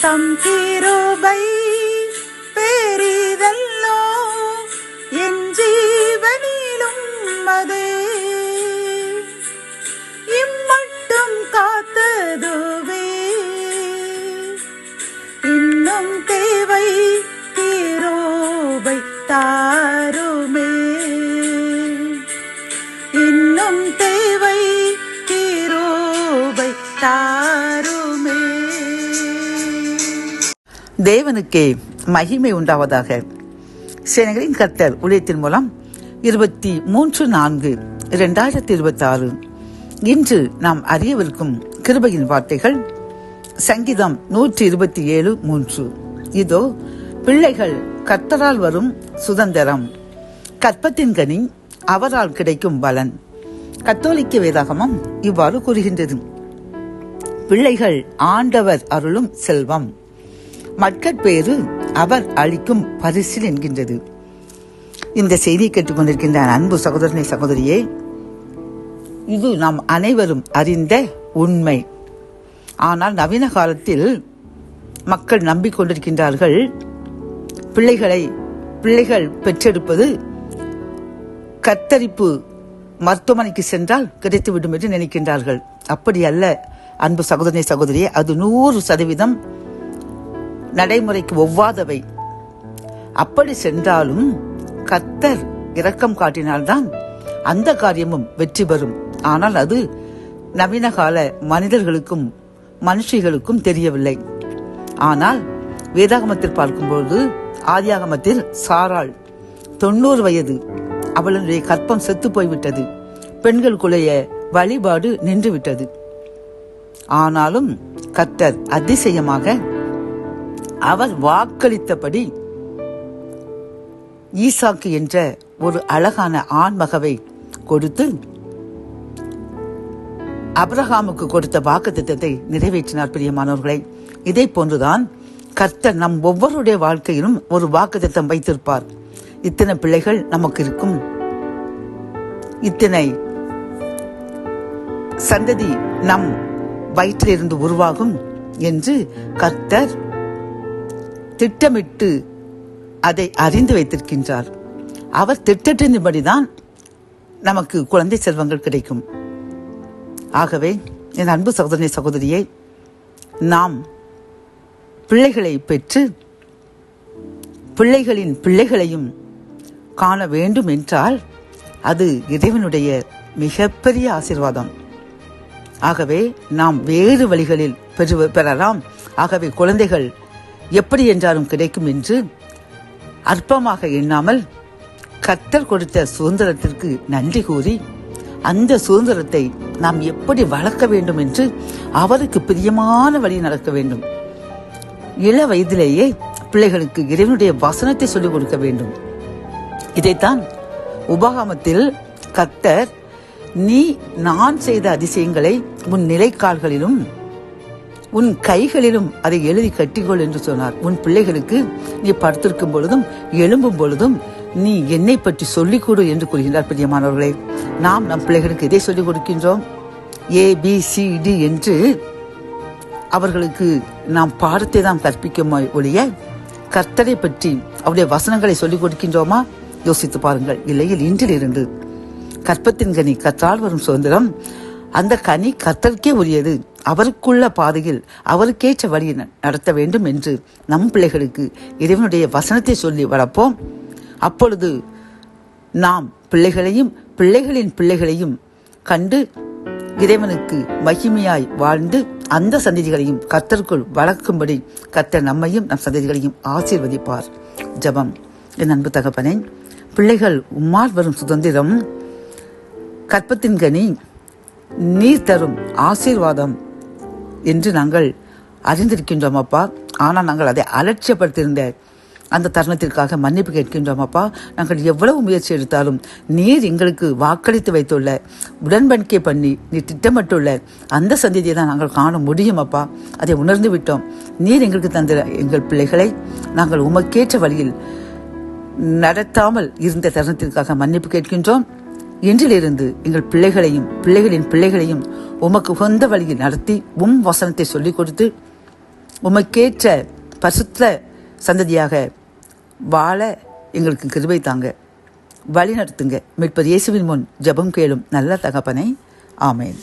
தம் கிருபை பெரிதல்லோ என் ஜீவனிலும் அதே இம்மட்டும் காத்ததுவே இன்னும் தேவை கிருபை தாருமே இன்னும் தேவை கிருபை தாருமே. தேவனுக்கே மகிமை உண்டாவதாக. சேனைகளின் கர்த்தர் ஊழியத்தின் மூலம் 23/4/2026 இன்று நாம் அறியவிருக்கும் கிருபையின் வார்த்தைகள் சங்கீதம் 127:3. இதோ பிள்ளைகள் கர்த்தரால் வரும் சுதந்திரம், கற்பத்தின் கனி அவரால் கிடைக்கும் பலன். கத்தோலிக்க வேதாகமம் இவ்வாறு கூறுகின்றது: பிள்ளைகள் ஆண்டவர் அருளும் செல்வம், மட்கட்பேறு அவர் அளிக்கும் பரிசில் என்கின்றது. இந்த செய்தியை கேட்டுக்கொண்டிருக்கின்ற அன்பு சகோதரனை சகோதரியே, இது நாம் அனைவரும் அறிந்த உண்மை. ஆனால் நவீன காலத்தில் மக்கள் நம்பிக்கொண்டிருக்கின்றார்கள், பிள்ளைகள் பெற்றெடுப்பது கத்தரிப்பு மருத்துவமனைக்கு சென்றால் கிடைத்துவிடும் என்று நினைக்கின்றார்கள். அப்படி அல்ல அன்பு சகோதரனை சகோதரியே, அது 100% நடைமுறைக்கு ஒவ்வாதவை. அப்படி சென்றாலும் கர்த்தர் இரக்கம் காட்டினால்தான் அந்த காரியமும் வெற்றி பெறும். ஆனால் அது நவீன கால மனிதர்களுக்கும் மனுஷிகளுக்கும் தெரியவில்லை. ஆனால் வேதாகமத்தில் பார்க்கும்போது ஆதியாகமத்தில் சாராள் 90 வயது, அவளுடைய கற்பம் செத்து போய்விட்டது, பெண்களுக்குடைய வழிபாடு நின்றுவிட்டது. ஆனாலும் கர்த்தர் அதிசயமாக அவர் வாக்களித்தபடி ஈசாக்கு என்ற ஒரு அழகான ஆண்மகவை கொடுத்து அபிரகாமுக்கு கொடுத்த வாக்குத்தத்தத்தை நிறைவேற்றினார். பிரியமானவர்களை, இதை போன்றுதான் கர்த்தர் நம் ஒவ்வொருடைய வாழ்க்கையிலும் ஒரு வாக்குத்தத்தம் வைத்திருப்பார். இத்தனை பிள்ளைகள் நமக்கு இருக்கும், இத்தனை சந்ததி நம் வயிற்றிலிருந்து உருவாகும் என்று கர்த்தர் திட்டமிட்டு அதை அறிந்து வைத்திருக்கின்றார். அவர் திட்டத்தின்படிதான் நமக்கு குழந்தை செல்வங்கள் கிடைக்கும். ஆகவே என் அன்பு சகோதரனை சகோதரியை, நாம் பிள்ளைகளை பெற்று பிள்ளைகளின் பிள்ளைகளையும் காண வேண்டும் என்றால் அது இறைவனுடைய மிகப்பெரிய ஆசீர்வாதம். ஆகவே நாம் வேறு வழிகளில் பெறலாம். ஆகவே குழந்தைகள் எப்படி என்றாலும் கிடைக்கும் என்று அற்பமாக எண்ணாமல் கர்த்தர் கொடுத்த சுதந்திரத்திற்கு நன்றி கூறி அந்த சுதந்திரத்தை நாம் எப்படி வளர்க்க வேண்டும் என்று அவருக்கு பிரியமான வழி நடக்க வேண்டும். இள வயதிலேயே பிள்ளைகளுக்கு இறைவனுடைய வசனத்தை சொல்லிக் கொடுக்க வேண்டும். இதைத்தான் உபாகமத்தில் கர்த்தர், நீ நான் செய்த அதிசயங்களை உன் நிலைக்கால்களிலும் உன் கைகளிலும் அதை எழுதி கட்டிக்கொள் என்று சொன்னார். உன் பிள்ளைகளுக்கு நீ படுத்திருக்கும் பொழுதும் எழும்பும் பொழுதும் நீ என்னை பற்றி சொல்லிக் கொடு என்று கூறுகின்றார். பிரியமானவர்களே, நாம் நம் பிள்ளைகளுக்கு இதை சொல்லிக் கொடுக்கின்றோம். ABCD என்று அவர்களுக்கு நாம் பாடத்தை தான் கற்பிக்குமா ஒழிய கர்த்தரை பற்றி அவருடைய வசனங்களை சொல்லிக் கொடுக்கின்றோமா? யோசித்து பாருங்கள். இல்லையில் இன்றிலிருந்து கற்பத்தின் கனி கர்த்தரால் வரும் சுதந்திரம், அந்த கனி கர்த்தருக்கே உரியது. அவருக்குள்ள பாதையில் அவருக்கேற்ற வழியை நடத்த வேண்டும் என்று நம் பிள்ளைகளுக்கு இறைவனுடைய வசனத்தை சொல்லி வளர்ப்போம். அப்பொழுது நாம் பிள்ளைகளையும் பிள்ளைகளின் பிள்ளைகளையும் கண்டு இறைவனுக்கு மகிமையாய் வாழ்ந்து அந்த சந்ததிகளையும் கர்த்தருக்குள் வளர்க்கும்படி கர்த்தர் நம்மையும் நம் சந்ததிகளையும் ஆசீர்வதிப்பார். ஜெபம். என் அன்பு தகப்பனே, பிள்ளைகள் உம்மால் வரும் சுதந்திரம், கற்பத்தின் கனி, நீர் தரும் ஆசீர்வாதம் என்று நாங்கள் அறிந்திருக்கின்றோம் அப்பா. ஆனால் நாங்கள் அதை அலட்சியப்படுத்தியிருந்த அந்த தருணத்திற்காக மன்னிப்பு கேட்கின்றோம் அப்பா. நாங்கள் எவ்வளவு முயற்சி எடுத்தாலும் நீர் எங்களுக்கு வாக்களித்து வைத்துள்ள, உடன்படிக்கை பண்ணி நீர் திட்டமிட்டுள்ள அந்த சந்ததியை தான் நாங்கள் காண முடியும் அப்பா. அதை உணர்ந்து விட்டோம். நீர் எங்களுக்கு தந்த எங்கள் பிள்ளைகளை நாங்கள் உமக்கேற்ற வழியில் நடத்தாமல் இருந்த தருணத்திற்காக மன்னிப்பு கேட்கின்றோம். இன்றிலிருந்து எங்கள் பிள்ளைகளையும் பிள்ளைகளின் பிள்ளைகளையும் உமக்கு உகந்த வழியில் நடத்தி வசனத்தை சொல்லிக் கொடுத்து உமக்கேற்ற பசுத்த சந்ததியாக வாழ எங்களுக்கு கிருபை தாங்க, வழி நடத்துங்க. மீட்பர் இயேசுவின் முன் ஜெபம் கேளும் நல்ல தகப்பனே, ஆமேன்.